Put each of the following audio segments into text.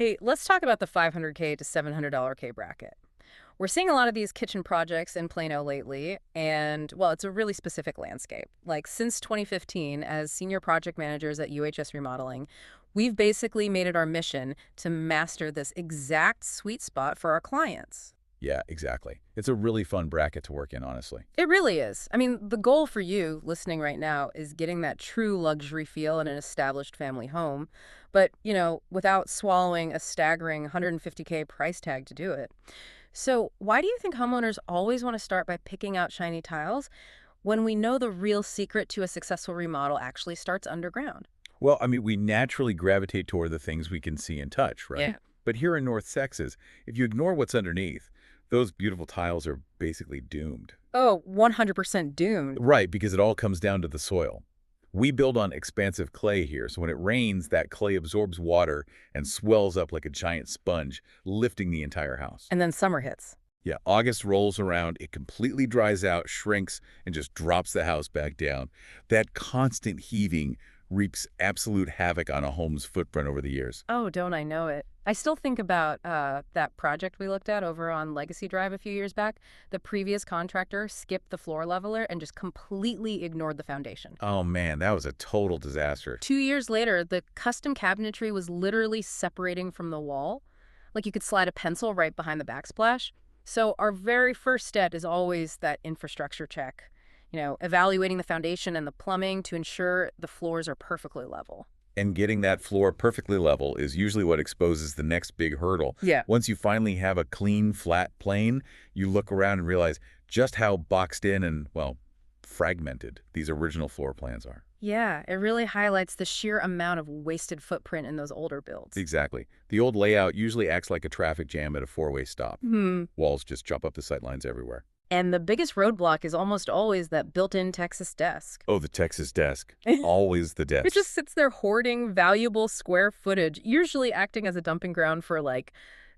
Hey, let's talk about the 500K to $700K bracket. We're seeing a lot of these kitchen projects in Plano lately, and, well, it's a really specific landscape. Like, since 2015, as senior project managers at UHS Remodeling, we've basically made it our mission to master this exact sweet spot for our clients. Yeah, exactly. It's a really fun bracket to work in, honestly. It really is. I mean, the goal for you listening right now is getting that true luxury feel in an established family home, but, without swallowing a staggering 150K price tag to do it. So, why do you think homeowners always want to start by picking out shiny tiles when we know the real secret to a successful remodel actually starts underground? Well, I mean, we naturally gravitate toward the things we can see and touch, right? Yeah. But here in North Texas, if you ignore what's underneath, those beautiful tiles are basically doomed. Oh, 100% doomed. Right, because it all comes down to the soil. We build on expansive clay here, so when it rains, that clay absorbs water and swells up like a giant sponge, lifting the entire house. And then summer hits. Yeah, August rolls around, it completely dries out, shrinks, and just drops the house back down. That constant heaving reaps absolute havoc on a home's footprint over the years. Oh, don't I know it. I still think about that project we looked at over on Legacy Drive a few years back. The previous contractor skipped the floor leveler and just completely ignored the foundation. Oh man, that was a total disaster. 2 years later, the custom cabinetry was literally separating from the wall. Like you could slide a pencil right behind the backsplash. So our very first step is always that infrastructure check. Evaluating the foundation and the plumbing to ensure the floors are perfectly level. And getting that floor perfectly level is usually what exposes the next big hurdle. Yeah. Once you finally have a clean, flat plane, you look around and realize just how boxed in and, well, fragmented these original floor plans are. Yeah, it really highlights the sheer amount of wasted footprint in those older builds. Exactly. The old layout usually acts like a traffic jam at a four-way stop. Walls just jump up the sightlines everywhere. And the biggest roadblock is almost always that built-in Texas desk. Oh, the Texas desk. Always the desk. It just sits there hoarding valuable square footage, usually acting as a dumping ground for, like,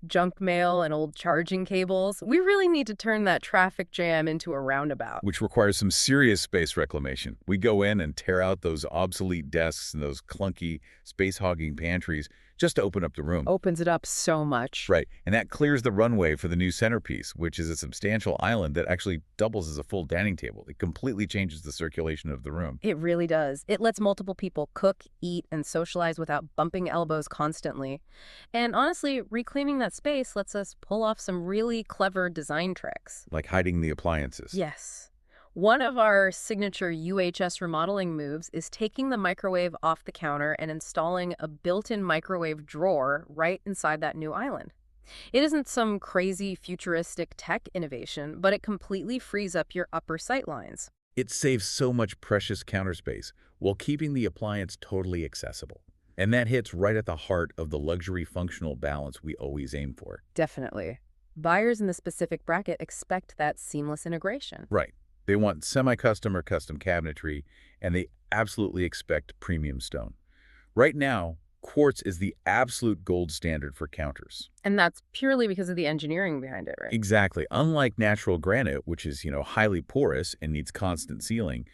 junk mail and old charging cables. We really need to turn that traffic jam into a roundabout. Which requires some serious space reclamation. We go in and tear out those obsolete desks and those clunky, space-hogging pantries just to open up the room. Opens it up so much. Right, and that clears the runway for the new centerpiece, which is a substantial island that actually doubles as a full dining table. It completely changes the circulation of the room. It really does. It lets multiple people cook, eat, and socialize without bumping elbows constantly. And honestly, reclaiming that space lets us pull off some really clever design tricks. Like hiding the appliances. Yes. One of our signature UHS remodeling moves is taking the microwave off the counter and installing a built-in microwave drawer right inside that new island. It isn't some crazy futuristic tech innovation, but it completely frees up your upper sight lines. It saves so much precious counter space while keeping the appliance totally accessible. And that hits right at the heart of the luxury functional balance we always aim for. Definitely. Buyers in the specific bracket expect that seamless integration. Right. They want semi-custom or custom cabinetry, and they absolutely expect premium stone. Right now, quartz is the absolute gold standard for counters. And that's purely because of the engineering behind it, right? Exactly. Unlike natural granite, which is, highly porous and needs constant sealing,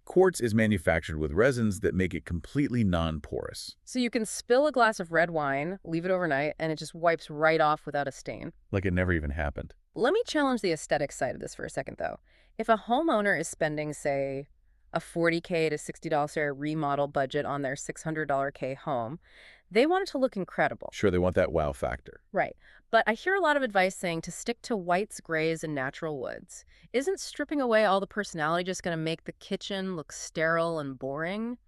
quartz is manufactured with resins that make it completely non-porous. So you can spill a glass of red wine, leave it overnight, and it just wipes right off without a stain. Like it never even happened. Let me challenge the aesthetic side of this for a second, though. If a homeowner is spending, say, a $40K to $60 remodel budget on their $600K home, they want it to look incredible. Sure, they want that wow factor. Right. But I hear a lot of advice saying to stick to whites, grays, and natural woods. Isn't stripping away all the personality just going to make the kitchen look sterile and boring?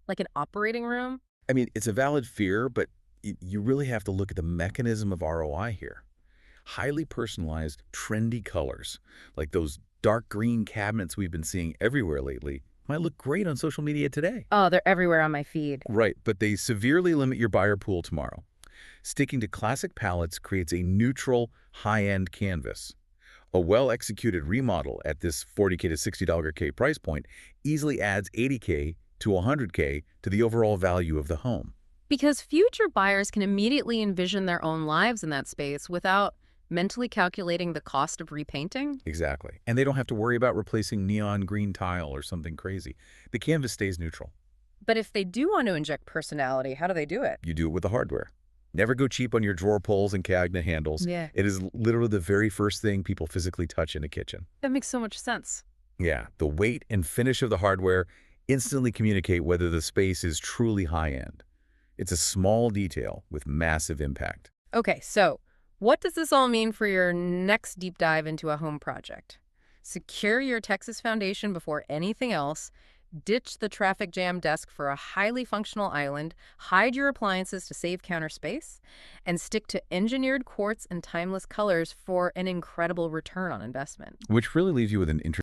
Like an operating room? I mean, it's a valid fear, but you really have to look at the mechanism of ROI here. Highly personalized, trendy colors, like those dark green cabinets we've been seeing everywhere lately, might look great on social media today. Oh, they're everywhere on my feed. Right, but they severely limit your buyer pool tomorrow. Sticking to classic palettes creates a neutral, high-end canvas. A well-executed remodel at this $40K to $60K price point easily adds $80K to $100K to the overall value of the home. Because future buyers can immediately envision their own lives in that space without mentally calculating the cost of repainting? Exactly. And they don't have to worry about replacing neon green tile or something crazy. The canvas stays neutral. But if they do want to inject personality, how do they do it? You do it with the hardware. Never go cheap on your drawer pulls and cabinet handles. Yeah. It is literally the very first thing people physically touch in a kitchen. That makes so much sense. Yeah, the weight and finish of the hardware instantly communicate whether the space is truly high-end. It's a small detail with massive impact. Okay, so what does this all mean for your next deep dive into a home project? Secure your Texas foundation before anything else. Ditch the traffic jam desk for a highly functional island. Hide your appliances to save counter space. And stick to engineered quartz and timeless colors for an incredible return on investment. Which really leaves you with an